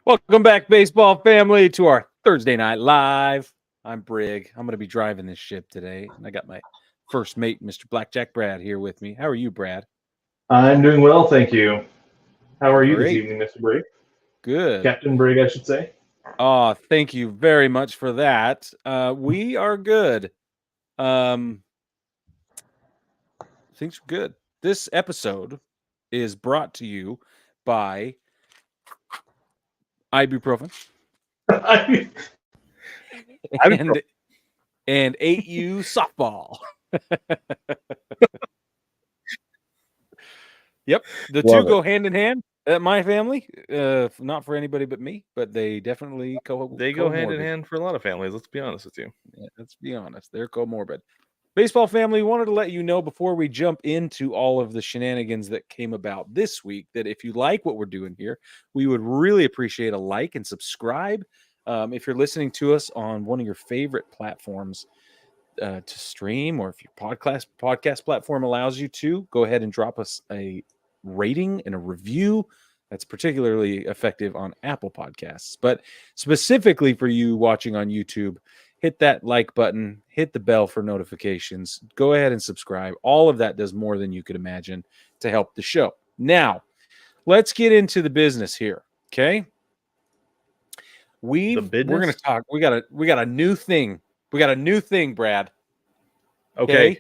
Welcome back, baseball family, to our Thursday Night Live. I'm Brig. I'm going to be driving this ship today, and I got my first mate, Mr. Blackjack Brad, here with me. How are you, Brad? I'm doing well, thank you. How are you this Great. evening, Mr. Brig? Good. Captain Brig, I should say. Oh, thank you very much for that. We are good. Things are good. This episode is brought to you by ibuprofen I- and 8U softball. Yep, the two Love it. go hand in hand at my family. Not for anybody but me, but they definitely They go hand in comorbid. hand for a lot of families. Let's be honest with you. Yeah, let's be honest, they're comorbid. Baseball family, wanted to let you know before we jump into all of the shenanigans that came about this week that if you like what we're doing here, we would really appreciate a like and subscribe. If you're listening to us on one of your favorite platforms to stream, or if your podcast platform allows you to, go ahead and drop us a rating and a review. That's particularly effective on Apple Podcasts. But specifically for you watching on YouTube, hit that like button, hit the bell for notifications, go ahead and subscribe. All of that does more than you could imagine to help the show. Now, let's get into the business here, okay? We're going to talk. We got a new thing. We got a new thing, Brad. Okay.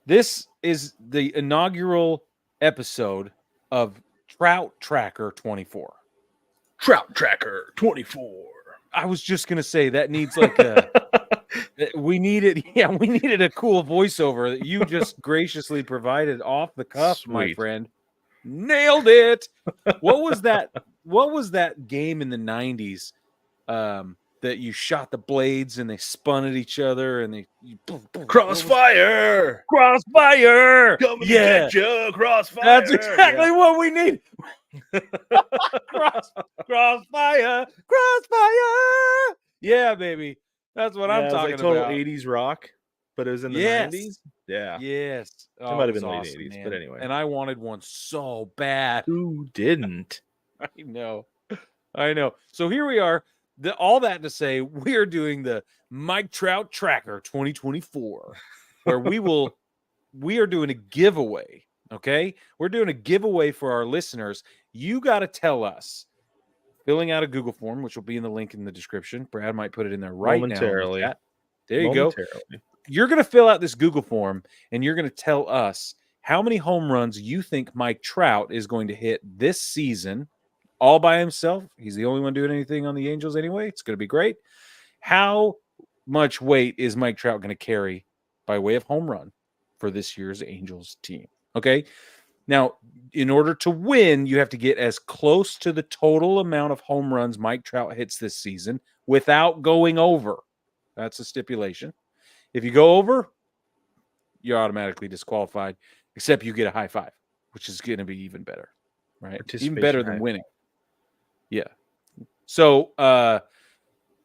This is the inaugural episode of Trout Tracker 24. Trout Tracker 24. I was just going to say that needs like a we needed a cool voiceover that you just graciously provided off the cuff, Sweet. My friend. Nailed it. What was that game in the 90s that you shot the blades and they spun at each other and they Crossfire. Crossfire. Come and get you, Crossfire. That's exactly what we need. Crossfire. Yeah, baby. That's what I'm talking like total about. 80s rock, but it was in the 90s. Yeah. Yes. It might have been late 80s, man. but anyway. And I wanted one so bad. Who didn't? I know. So here we are. All that to say, we are doing the Mike Trout Tracker 2024, where we are doing a giveaway. Okay, we're doing a giveaway for our listeners. You got to tell us, filling out a Google form, which will be in the link in the description. Brad might put it in there right Momentarily. now. There you go. Momentarily. You're going to fill out this Google form, and you're going to tell us how many home runs you think Mike Trout is going to hit this season, all by himself. He's the only one doing anything on the Angels anyway. It's going to be great. How much weight is Mike Trout going to carry by way of home run for this year's Angels team? Okay. Now, in order to win, you have to get as close to the total amount of home runs Mike Trout hits this season without going over. That's a stipulation. If you go over, you're automatically disqualified, except you get a high five, which is going to be even better, right? Even better than winning. Yeah. So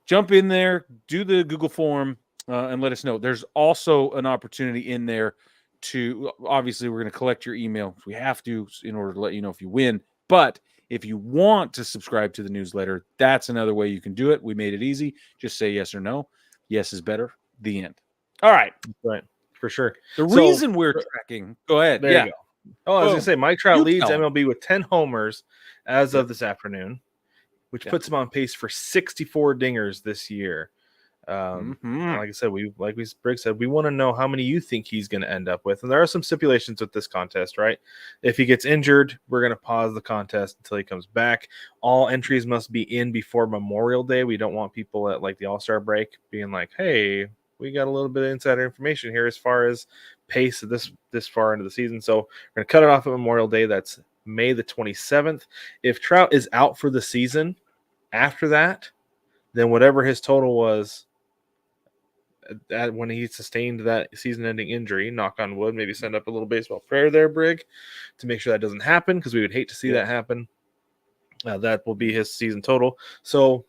jump in there, do the Google form, and let us know. There's also an opportunity in there to, obviously, we're going to collect your email. We have to in order to let you know if you win. But if you want to subscribe to the newsletter, that's another way you can do it. We made it easy. Just say yes or no. Yes is better. The end. All right. Right. For sure. The reason we're tracking. Go ahead. There you go. Oh, I was going to say, Mike Trout leads MLB with 10 homers as of this afternoon, which puts him on pace for 64 dingers this year. Like I said, Brig said, we want to know how many you think he's going to end up with. And there are some stipulations with this contest, right? If he gets injured, we're going to pause the contest until he comes back. All entries must be in before Memorial Day. We don't want people at like the All-Star break being like, hey, we got a little bit of insider information here as far as pace of this far into the season. So we're going to cut it off at Memorial Day. That's May the 27th. If Trout is out for the season after that, then whatever his total was when he sustained that season-ending injury, knock on wood, maybe send up a little baseball prayer there, Brig, to make sure that doesn't happen, because we would hate to see that happen. That will be his season total. So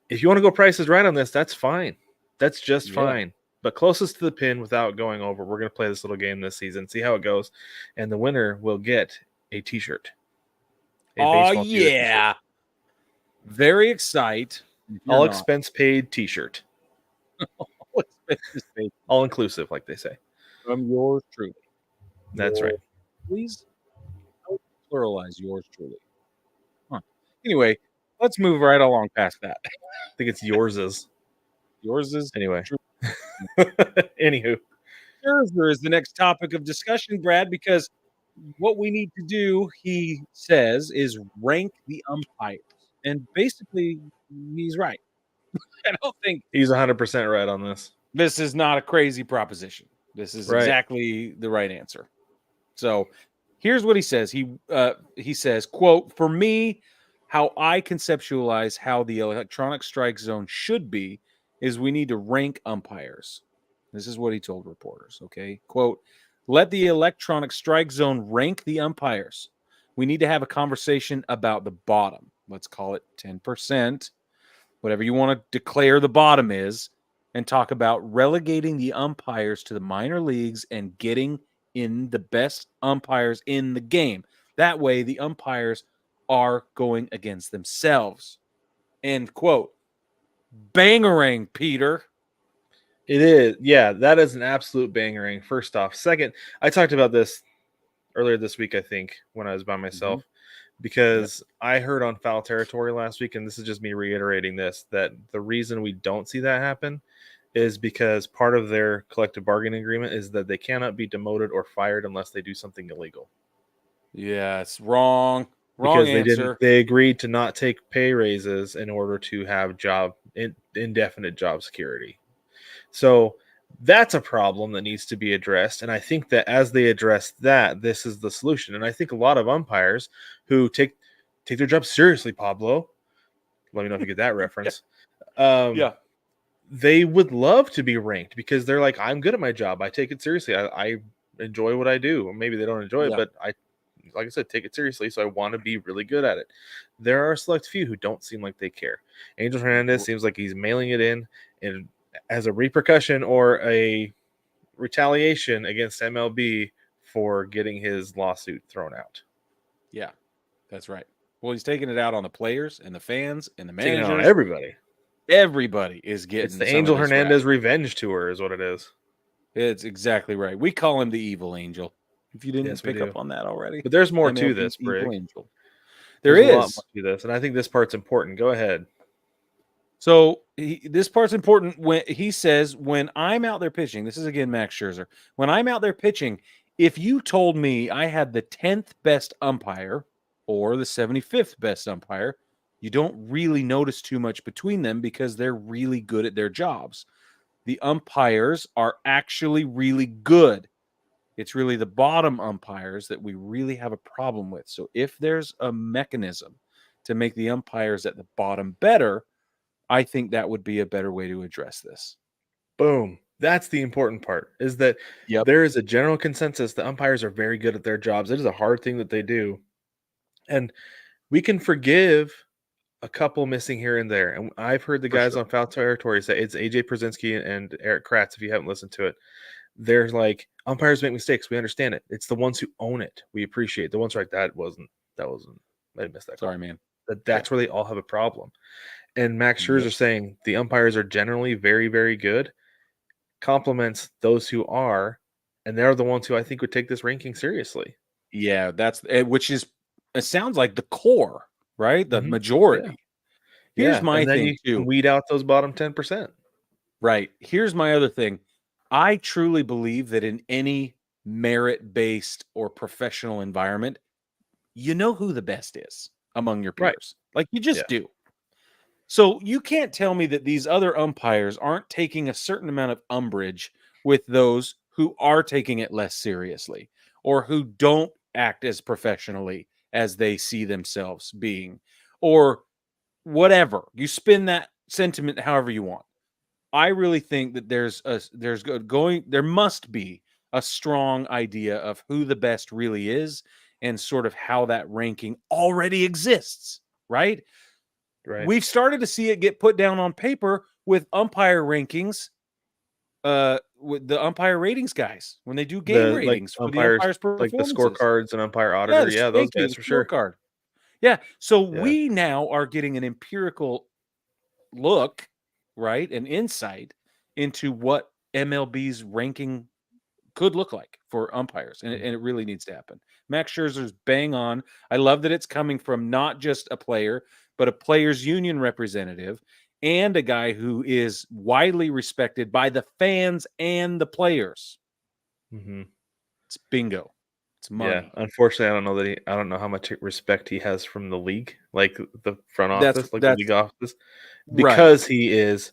if you want to go prices right on this, that's fine. That's just fine. But closest to the pin without going over, we're going to play this little game this season, see how it goes, and the winner will get a T-shirt. Oh, yeah. Very excited. All expense paid T-shirt. All expenses paid. All inclusive, like they say. From yours truly. That's right. Please pluralize yours truly. Huh. Anyway, let's move right along past that. I think it's yours. Yours is anyway. Anywho, Scherzer is the next topic of discussion, Brad, because what we need to do, he says, is rank the umpires, and basically, he's right. I don't think he's 100% right on this. This is not a crazy proposition. This is exactly the right answer. So, here's what he says. He says, quote, "For me, how I conceptualize how the electronic strike zone should be is we need to rank umpires." This is what he told reporters, okay? Quote, "Let the electronic strike zone rank the umpires. We need to have a conversation about the bottom. Let's call it 10%, whatever you want to declare the bottom is, and talk about relegating the umpires to the minor leagues and getting in the best umpires in the game. That way, the umpires are going against themselves." End quote. Bangerang, Peter. It is. Yeah, that is an absolute bangerang, first off. Second, I talked about this earlier this week, I think, when I was by myself, because I heard on Foul Territory last week, and this is just me reiterating this, that the reason we don't see that happen is because part of their collective bargaining agreement is that they cannot be demoted or fired unless they do something illegal. Yeah, it's wrong. Because they agreed to not take pay raises in order to have indefinite job security. So that's a problem that needs to be addressed. And I think that as they address that, this is the solution. And I think a lot of umpires who take their job seriously, Pablo, let me know if you get that reference. They would love to be ranked because they're like, I'm good at my job. I take it seriously. I enjoy what I do. Or maybe they don't enjoy it, but like I said, take it seriously. So I want to be really good at it. There are a select few who don't seem like they care. Angel Hernandez seems like he's mailing it in, and as a repercussion or a retaliation against MLB for getting his lawsuit thrown out. Yeah, that's right. Well, he's taking it out on the players and the fans and the managers. Taking it on everybody. Everybody is getting it's the Angel Hernandez revenge tour is what it is. It's exactly right. We call him the Evil Angel. If you didn't pick up on that already. But there's more to this, Brig. There's a lot more to this, and I think this part's important. Go ahead. So this part's important when he says, when I'm out there pitching, this is again Max Scherzer, when I'm out there pitching, if you told me I had the 10th best umpire or the 75th best umpire, you don't really notice too much between them because they're really good at their jobs. The umpires are actually really good. It's really the bottom umpires that we really have a problem with. So if there's a mechanism to make the umpires at the bottom better, I think that would be a better way to address this. Boom. That's the important part, is that there is a general consensus that umpires are very good at their jobs. It is a hard thing that they do. And we can forgive a couple missing here and there. And I've heard the guys on Foul Territory say, it's AJ Przinsky and Eric Kratz, if you haven't listened to it. They're like, umpires make mistakes. We understand it. It's the ones who own it. We appreciate the ones like that wasn't, I missed that. Sorry, man. That's where they all have a problem. And Max Scherzer saying the umpires are generally very, very good, compliments those who are, and they're the ones who I think would take this ranking seriously. Yeah, which is, it sounds like the core, right? The majority. Here's my thing too. Weed out those bottom 10%. Right. Here's my other thing. I truly believe that in any merit-based or professional environment, you know who the best is among your peers. Like you just do. So you can't tell me that these other umpires aren't taking a certain amount of umbrage with those who are taking it less seriously or who don't act as professionally as they see themselves being, or whatever. You spin that sentiment however you want. I really think that there must be a strong idea of who the best really is and sort of how that ranking already exists, right? Right. We've started to see it get put down on paper with umpire rankings, with the umpire ratings guys when they do game ratings for the umpires' performances. Like the scorecards and umpire auditor. Yeah, those guys for sure. Yeah. So we now are getting an empirical look, right? An insight into what MLB's ranking could look like for umpires. And it really needs to happen. Max Scherzer's bang on. I love that it's coming from not just a player, but a players union representative and a guy who is widely respected by the fans and the players. Mm-hmm. It's bingo. It's money. Yeah, unfortunately, I don't know how much respect he has from the league, like the front office, the league office, because he is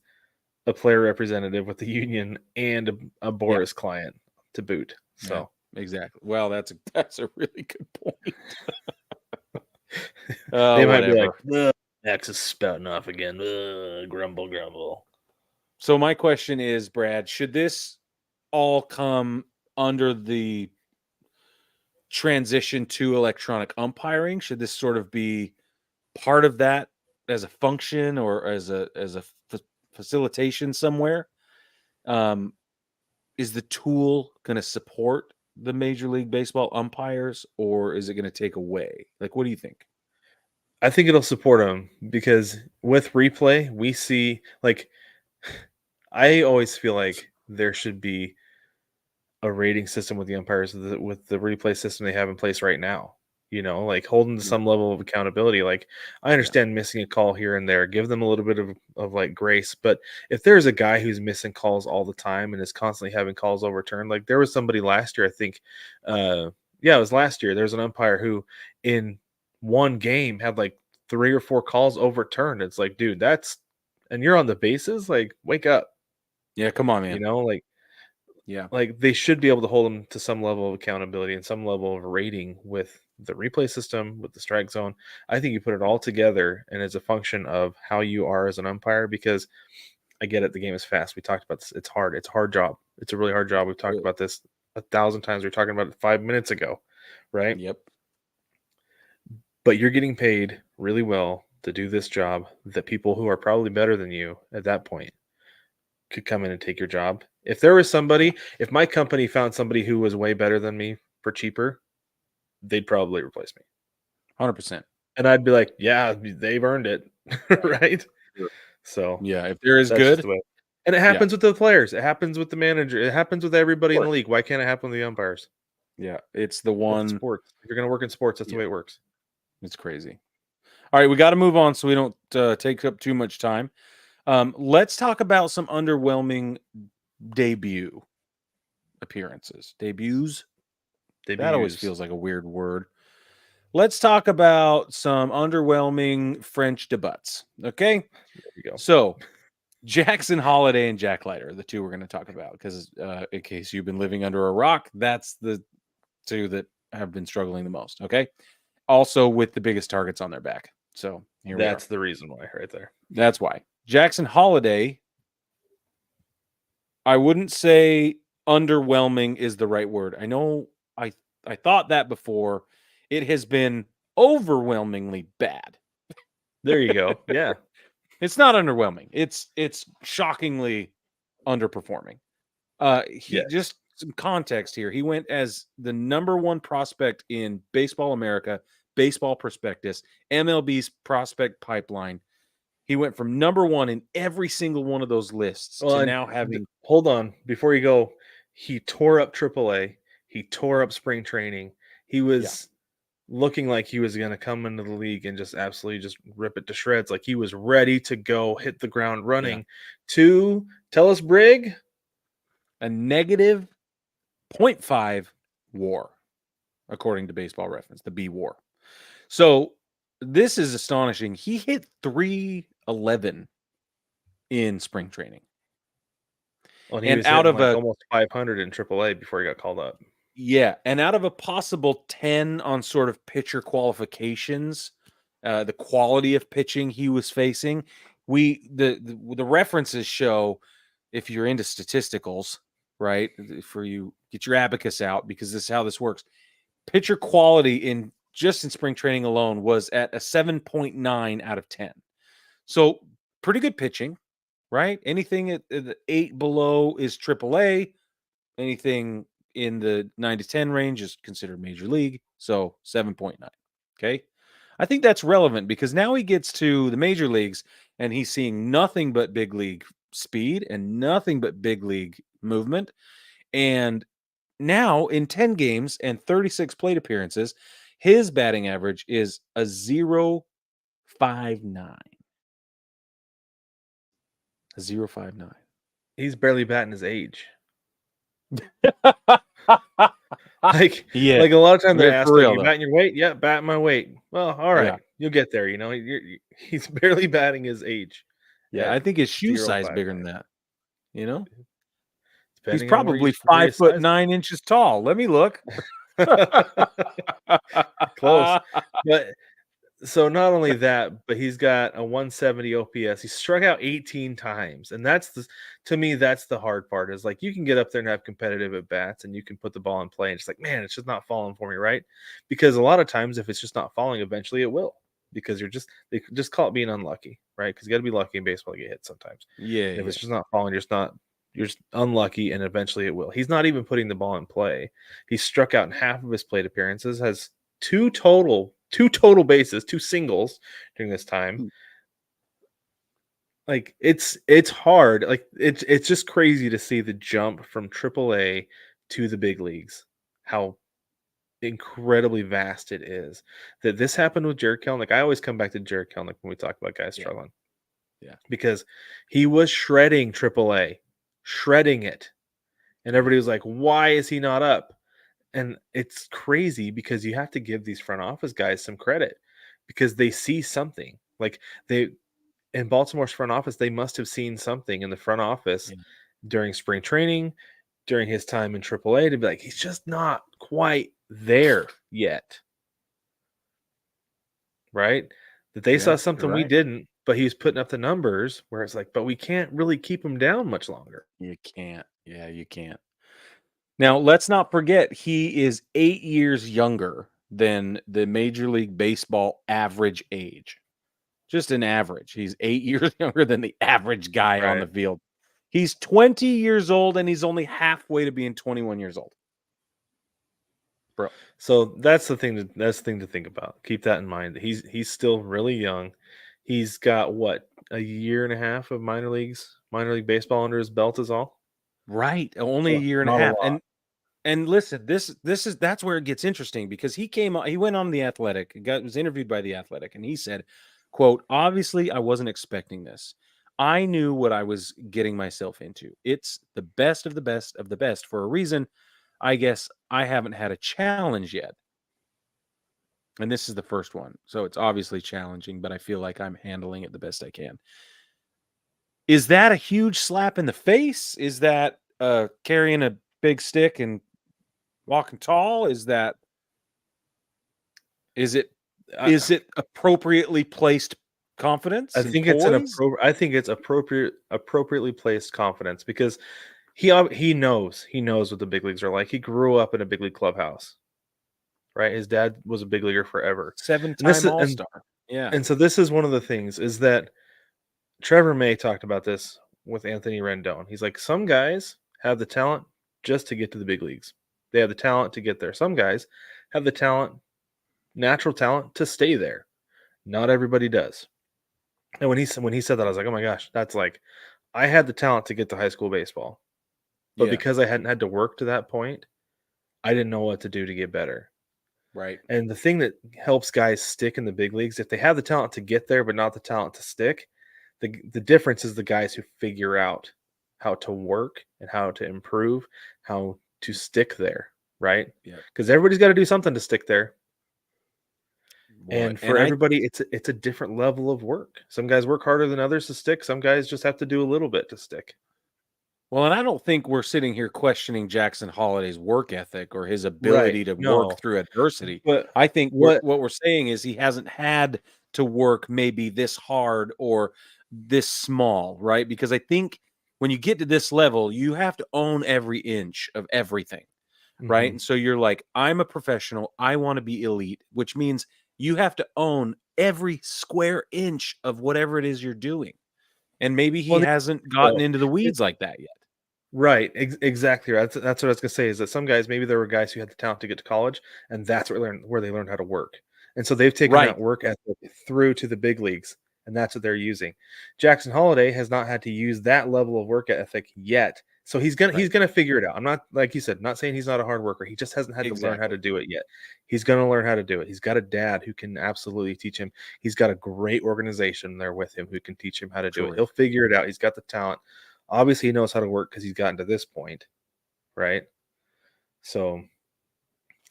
a player representative with the union and a Boris client to boot. So exactly. Well, that's a really good point. They might be like, Max is spouting off again. Grumble. So my question is, Brad, should this all come under the transition to electronic umpiring? Should this sort of be part of that as a function or as a facilitation somewhere? Is the tool going to support the Major League Baseball umpires, or is it going to take away? Like, what do you think? I think it'll support them because with replay, we see, like, I always feel like there should be a rating system with the umpires with the replay system they have in place right now. You know, like holding to some level of accountability. Like, I understand missing a call here and there, give them a little bit of like grace. But if there's a guy who's missing calls all the time and is constantly having calls overturned, like there was somebody last year, I think, it was last year. There's an umpire who in one game had like 3 or 4 calls overturned. It's like, dude, and you're on the bases, like, wake up. Yeah, come on, man. You know, like, like they should be able to hold them to some level of accountability and some level of rating with the replay system, with the strike zone. I think you put it all together and it's a function of how you are as an umpire, because I get it. The game is fast. We talked about this. It's hard. It's a hard job. It's a really hard job. We've talked about this 1,000 times. We were talking about it 5 minutes ago, right? Yep. But you're getting paid really well to do this job that people who are probably better than you at that point could come in and take your job. If there was somebody, if my company found somebody who was way better than me for cheaper, they'd probably replace me. 100%. And I'd be like, yeah, they've earned it. Right? So, yeah, if they're as good. And it happens with the players. It happens with the manager. It happens with everybody in the league. Why can't it happen with the umpires? Yeah, it's the one. It's sports. If you're going to work in sports, that's the way it works. It's crazy. All right, we got to move on so we don't take up too much time. Let's talk about some underwhelming debut appearances. Debuts? That always feels like a weird word. Let's talk about some underwhelming French debuts. Okay? There you go. So, Jackson Holliday and Jack Leiter are the two we're going to talk about because in case you've been living under a rock, that's the two that have been struggling the most. Okay? Also with the biggest targets on their back. So, that's the reason why right there. That's why. Jackson Holliday, I wouldn't say underwhelming is the right word. I know I thought that before. It has been overwhelmingly bad. There you go. Yeah. It's not underwhelming. It's shockingly underperforming. Just some context here. He went as the number 1 prospect in Baseball America, Baseball Prospectus, MLB's prospect pipeline. He went from number 1 in every single one of those lists to now having. Hold on, before you go, he tore up AAA. He tore up spring training. He was looking like he was going to come into the league and just absolutely just rip it to shreds. Like he was ready to go hit the ground running. To tell us, Brig, a negative 0.5 WAR, according to Baseball Reference, the B WAR. So this is astonishing. He hit 311 in spring training. Well, he was out of almost 500 in AAA before he got called up. Yeah, and out of a possible 10 on sort of pitcher qualifications, the quality of pitching he was facing, the references show, if you're into statisticals, right, for you, get your abacus out because this is how this works. Pitcher quality in spring training alone was at a 7.9 out of 10. So pretty good pitching, right? Anything at the 8 below is AAA. Anything in the 9 to 10 range is considered major league. So 7.9. Okay. I think that's relevant because now he gets to the major leagues and he's seeing nothing but big league speed and nothing but big league movement. And now in 10 games and 36 plate appearances, his batting average is a 0.59. A 0.59. He's barely batting his age. Like a lot of times they ask, like, you batting your weight? Yeah, batting my weight. Well, all right, you'll get there. He's barely batting his age. Yeah, I think his shoe size bigger than that. He's probably 5'9" tall. Let me look. Close. But so not only that, but he's got a 170 OPS. He struck out 18 times. And to me, that's the hard part is like you can get up there and have competitive at bats and you can put the ball in play. And it's like, man, it's just not falling for me, right? Because a lot of times if it's just not falling, eventually it will. Because they just call it being unlucky, right? Because you got to be lucky in baseball to get hit sometimes. Yeah. And if it's just not falling, you're just unlucky, and eventually it will. He's not even putting the ball in play. He struck out in half of his plate appearances, has two total bases, 2 singles during this time. Like it's hard. Like it's just crazy to see the jump from AAA to the big leagues. How incredibly vast it is. That this happened with Jared Kelenic. Like I always come back to Jared Kelenic when we talk about guys struggling. Yeah. Because he was shredding AAA, shredding it. And everybody was like, why is he not up? And it's crazy because you have to give these front office guys some credit because they see something. Like in Baltimore's front office, they must have seen something in the front office during spring training, during his time in AAA to be like, he's just not quite there yet. Right? That they saw something we didn't, but he was putting up the numbers where it's like, but we can't really keep him down much longer. You can't. Yeah, you can't. Now, let's not forget, he is 8 years younger than the Major League Baseball average age. Just an average. He's 8 years younger than the average guy on the field. He's 20 years old, and he's only halfway to being 21 years old. Bro. So that's the thing to think about. Keep that in mind. He's still really young. He's got a year and a half of minor league baseball under his belt is all. Right. Only a year and a half. And listen, that's where it gets interesting because he went on The Athletic, was interviewed by The Athletic, and he said, quote, obviously I wasn't expecting this. I knew what I was getting myself into. It's the best of the best of the best for a reason. I guess I haven't had a challenge yet. And this is the first one. So it's obviously challenging, but I feel like I'm handling it the best I can. Is that a huge slap in the face? Is that carrying a big stick and walking tall? Is it appropriately placed confidence? I think it's appropriately placed confidence because he knows what the big leagues are like. He grew up in a big league clubhouse, right? His dad was a big leaguer forever, 7-time All-Star. Yeah, and so this is one of the things is that Trevor May talked about this with Anthony Rendon. He's like, some guys have the talent just to get to the big leagues. They have the talent to get there. Some guys have the talent, natural talent, to stay there. Not everybody does. And when he said that, I was like, oh my gosh, that's like, I had the talent to get to high school baseball. But because I hadn't had to work to that point, I didn't know what to do to get better. Right. And the thing that helps guys stick in the big leagues, if they have the talent to get there, but not the talent to stick, the difference is the guys who figure out how to work and how to improve, how to stick there, right? Yeah. Because everybody's got to do something to stick there. And for everybody, it's a different level of work. Some guys work harder than others to stick. Some guys just have to do a little bit to stick. Well, and I don't think we're sitting here questioning Jackson Holliday's work ethic or his ability to work through adversity. But I think what we're saying is he hasn't had to work maybe this hard or this small, right? Because I think when you get to this level, you have to own every inch of everything, right? Mm-hmm. And so you're like, I'm a professional. I want to be elite, which means you have to own every square inch of whatever it is you're doing. And maybe he hasn't gotten into the weeds like that yet. Right. Exactly. Right. That's what I was going to say is that some guys, maybe there were guys who had the talent to get to college, and that's where they learned how to work. And so they've taken that work ethic through to the big leagues, and that's what they're using. Jackson Holiday has not had to use that level of work ethic yet. So he's gonna figure it out. I'm not, like you said, not saying he's not a hard worker. He just hasn't had to learn how to do it yet. He's gonna learn how to do it. He's got a dad who can absolutely teach him. He's got a great organization there with him who can teach him how to do it. He'll figure it out. He's got the talent. Obviously, he knows how to work because he's gotten to this point, right? So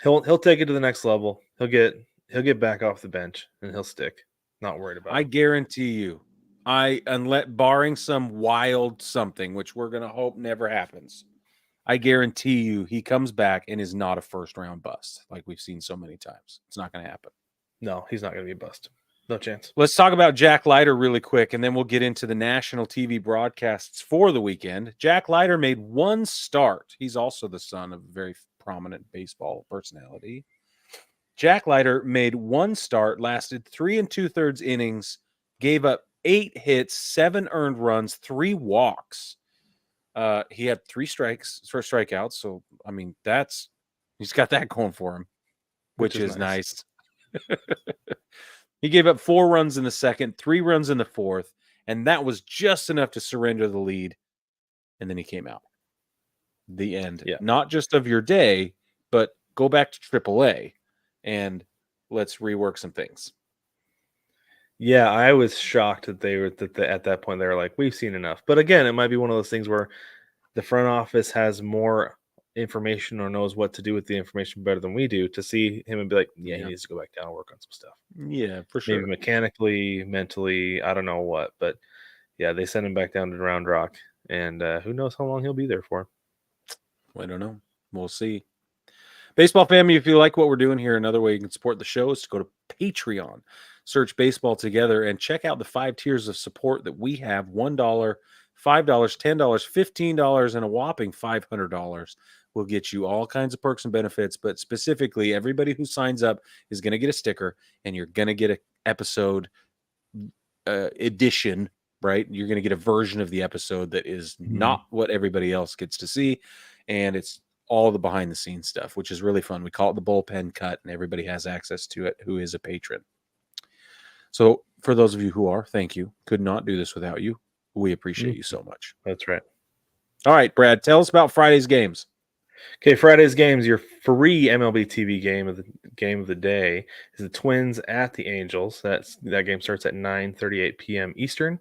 he'll take it to the next level. He'll get back off the bench and he'll stick. Not worried about it. I guarantee you. Unless barring some wild something, which we're gonna hope never happens, I guarantee you he comes back and is not a first round bust like we've seen so many times. It's not gonna happen. No, he's not gonna be a bust. No chance. Let's talk about Jack Leiter really quick, and then we'll get into the national TV broadcasts for the weekend. Jack Leiter made one start. He's also the son of a very prominent baseball personality. Jack Leiter made one start, lasted 3 2/3 innings, gave up 8 hits, 7 earned runs, 3 walks. He had 3 strikeouts. So, I mean, he's got that going for him, which is nice. He gave up 4 runs in the second, 3 runs in the fourth, and that was just enough to surrender the lead. And then he came out. The end. Yeah. Not just of your day, but go back to AAA and let's rework some things. Yeah, I was shocked that at that point they were like, we've seen enough. But again, it might be one of those things where the front office has more information or knows what to do with the information better than we do to see him and be like, he needs to go back down and work on some stuff. Yeah, for sure. Maybe mechanically, mentally, I don't know what. But yeah, they sent him back down to Round Rock. And who knows how long he'll be there for. I don't know. We'll see. Baseball family, if you like what we're doing here, another way you can support the show is to go to Patreon. Search Baseball Together and check out the 5 tiers of support that we have. $1, $5, $10, $15, and a whopping $500 will get you all kinds of perks and benefits. But specifically, everybody who signs up is going to get a sticker, and you're going to get an episode edition, right? You're going to get a version of the episode that is not what everybody else gets to see. And it's all the behind the scenes stuff, which is really fun. We call it the bullpen cut, and everybody has access to it who is a patron. So for those of you who are, thank you. Could not do this without you. We appreciate you so much. That's right. All right, Brad, tell us about Friday's games. Okay, Friday's games, your free MLB TV game of the day is the Twins at the Angels. That game starts at 9:38 p.m. Eastern.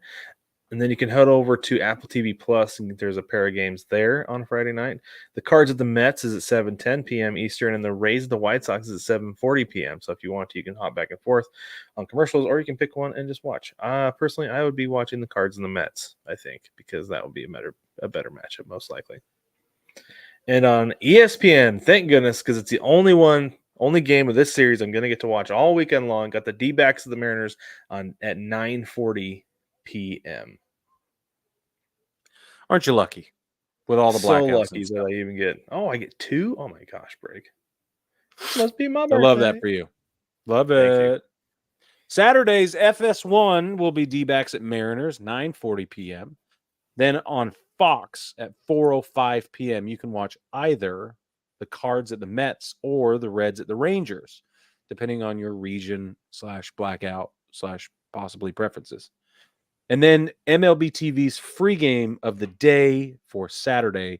And then you can head over to Apple TV Plus, and there's a pair of games there on Friday night. The Cards at the Mets is at 7:10 p.m. Eastern, and the Rays at the White Sox is at 7:40 p.m. So if you want to, you can hop back and forth on commercials, or you can pick one and just watch. Personally, I would be watching the Cards and the Mets, I think, because that would be a better matchup, most likely. And on ESPN, thank goodness, because it's the only game of this series I'm going to get to watch all weekend long. Got the D-backs of the Mariners at 9:40 p.m. Aren't you lucky with all the blackouts? So lucky that I even get. Oh, I get 2. Oh my gosh, Brig! Must be my birthday. I love that for you. Love it. Saturday's FS1 will be D-backs at Mariners 9:40 p.m. Then on Fox at 4:05 p.m. you can watch either the Cards at the Mets or the Reds at the Rangers, depending on your region / blackout / possibly preferences. And then MLB TV's free game of the day for Saturday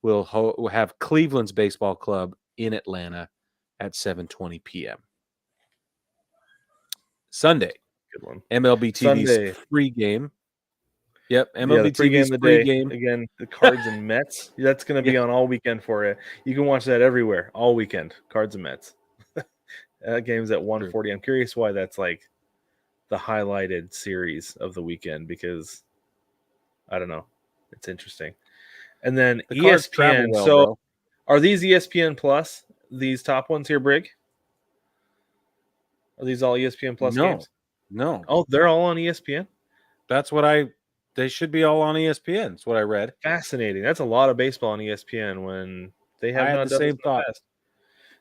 will have Cleveland's baseball club in Atlanta at 7:20 p.m. Sunday, good one. MLB TV's free game. Yep, MLB TV's free game. Again, the Cards and Mets. That's going to be on all weekend for you. You can watch that everywhere, all weekend. Cards and Mets. That game's at 1:40. I'm curious why that's like the highlighted series of the weekend, because I don't know. It's interesting. And then the Cards ESPN. Well, so bro. Are these ESPN Plus? These top ones here, Brig? Are these all ESPN Plus games? No. Oh, they're all on ESPN? That's what they should be all on ESPN. That's what I read. Fascinating. That's a lot of baseball on ESPN when they have not the done same thought. Past.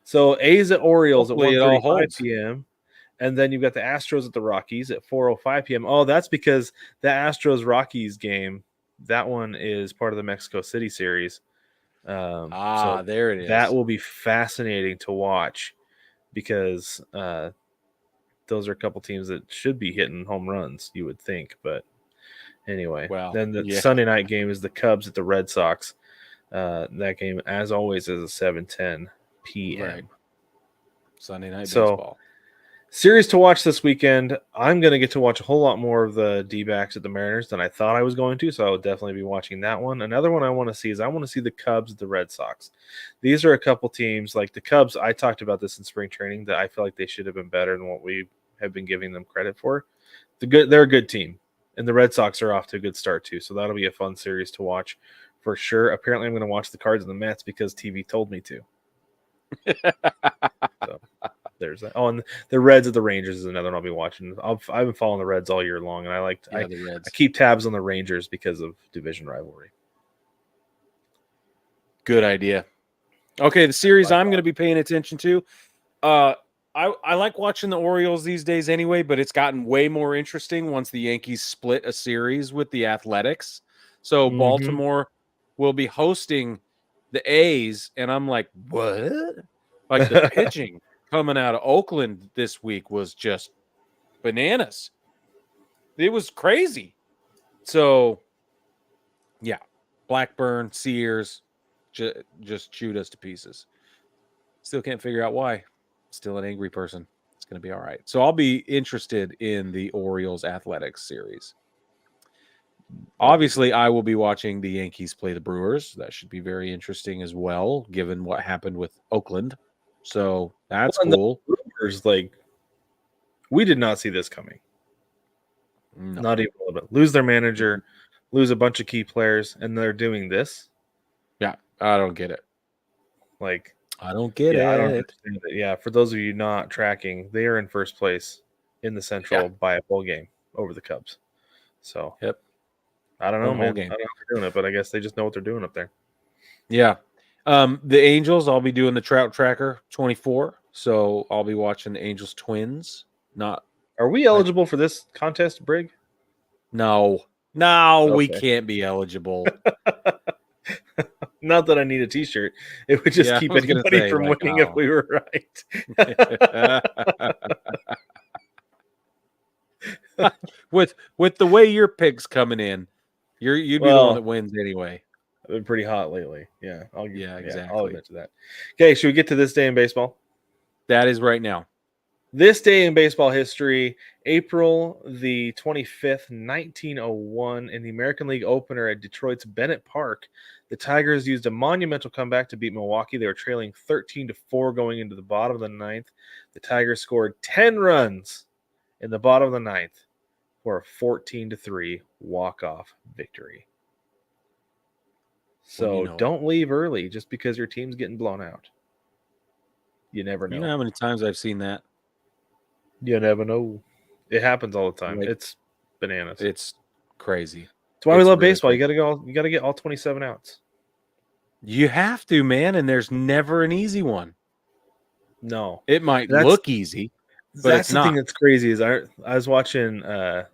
So A's at Orioles Hopefully at 1:35 p.m. And then you've got the Astros at the Rockies at 4:05 p.m. Oh, that's because the Astros-Rockies game, that one is part of the Mexico City series. So there it is. That will be fascinating to watch because those are a couple teams that should be hitting home runs, you would think. But anyway, then the Sunday night game is the Cubs at the Red Sox. That game, as always, is a 7:10 p.m. Right. Sunday night baseball. Series to watch this weekend. I'm going to get to watch a whole lot more of the D-backs at the Mariners than I thought I was going to, so I'll definitely be watching that one. Another one I want to see is I want to see the Cubs at the Red Sox. These are a couple teams, like the Cubs, I talked about this in spring training, that I feel like they should have been better than what we have been giving them credit for. They're a good team, and the Red Sox are off to a good start too, so that'll be a fun series to watch for sure. Apparently, I'm going to watch the Cards and the Mets because TV told me to. So there's that. Oh, and the Reds at the Rangers is another one I'll be watching. I've been following the Reds all year long, and I keep tabs on the Rangers because of division rivalry. Good idea. Okay, the series I'm going to be paying attention to. I like watching the Orioles these days anyway, but it's gotten way more interesting once the Yankees split a series with the Athletics. So Baltimore will be hosting the A's, and I'm like, what? Like the pitching coming out of Oakland this week was just bananas. It was crazy. So, yeah, Blackburn, Sears just chewed us to pieces. Still can't figure out why. Still an angry person. It's going to be all right. So I'll be interested in the Orioles Athletics series. Obviously, I will be watching the Yankees play the Brewers. That should be very interesting as well, given what happened with Oakland. So that's cool. The Brewers, we did not see this coming. No. Not even a little bit. Lose their manager, lose a bunch of key players, and they're doing this. Yeah, I don't get it. I don't get it. I don't understand it. Yeah, for those of you not tracking, they are in first place in the Central by a full game over the Cubs. So, I don't know, man. I don't know how they're doing it, but I guess they just know what they're doing up there. Yeah. The Angels, I'll be doing the Trout Tracker 24. So I'll be watching the Angels Twins. Are we eligible for this contest, Brig? No, okay. We can't be eligible. Not that I need a T-shirt. It would just keep anybody from winning if we were right. With the way your picks coming in, you'd be the one that wins anyway. I've been pretty hot lately. Yeah. Exactly. I'll admit to that. Okay, should we get to this day in baseball? That is right now. This day in baseball history, April the 25th, 1901, in the American League opener at Detroit's Bennett Park, the Tigers used a monumental comeback to beat Milwaukee. They were trailing 13-4 going into the bottom of the ninth. The Tigers scored 10 runs in the bottom of the ninth for a 14-3 walk-off victory. So don't leave early just because your team's getting blown out. You never know. You know how many times I've seen that? You never know. It happens all the time. It's bananas. It's crazy. That's why we love baseball. You gotta get all 27 outs. You have to, man, and there's never an easy one. No. It might look easy, but that's the thing that's crazy is I was watching the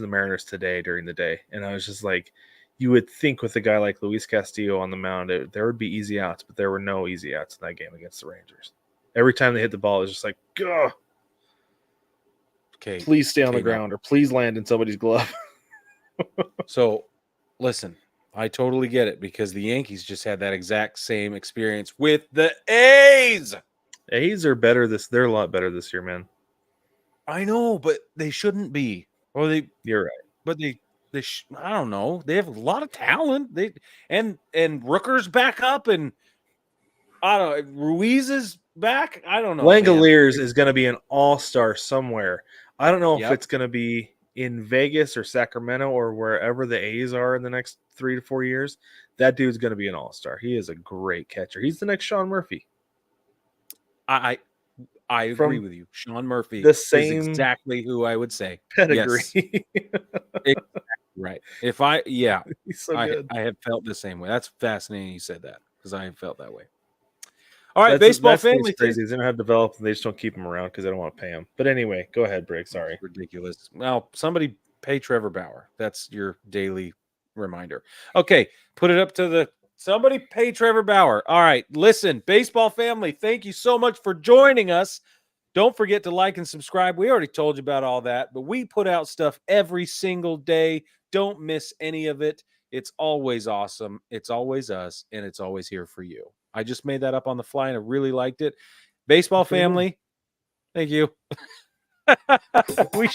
Mariners today during the day, and I was just like, you would think with a guy like Luis Castillo on the mound, there would be easy outs, but there were no easy outs in that game against the Rangers. Every time they hit the ball, it was just like, ugh. Okay, please stay on the ground or please land in somebody's glove. So, listen, I totally get it because the Yankees just had that exact same experience with the A's. A's are better they're a lot better this year, man. I know, but they shouldn't be. You're right. But I don't know. They have a lot of talent. And Rooker's back up, and I don't know. Ruiz is back. I don't know. Langoliers is going to be an all-star somewhere. I don't know if it's going to be in Vegas or Sacramento or wherever the A's are in the next 3 to 4 years. That dude's going to be an all-star. He is a great catcher. He's the next Sean Murphy. I agree with you. Sean Murphy is exactly who I would say. Pedigree. Yes. Exactly right. He's so good. I have felt the same way. That's fascinating you said that because I have felt that way. All right, baseball family. Crazy. They don't have developed, and they just don't keep them around because they don't want to pay them. But anyway, go ahead, Brig. Sorry. That's ridiculous. Well, somebody pay Trevor Bauer. That's your daily reminder. Okay, put it up to somebody pay Trevor Bauer. All right, listen, baseball family, thank you so much for joining us. Don't forget to like and subscribe. We already told you about all that, but we put out stuff every single day. Don't miss any of it. It's always awesome. It's always us, and it's always here for you. I just made that up on the fly, and I really liked it. Baseball family, thank you. we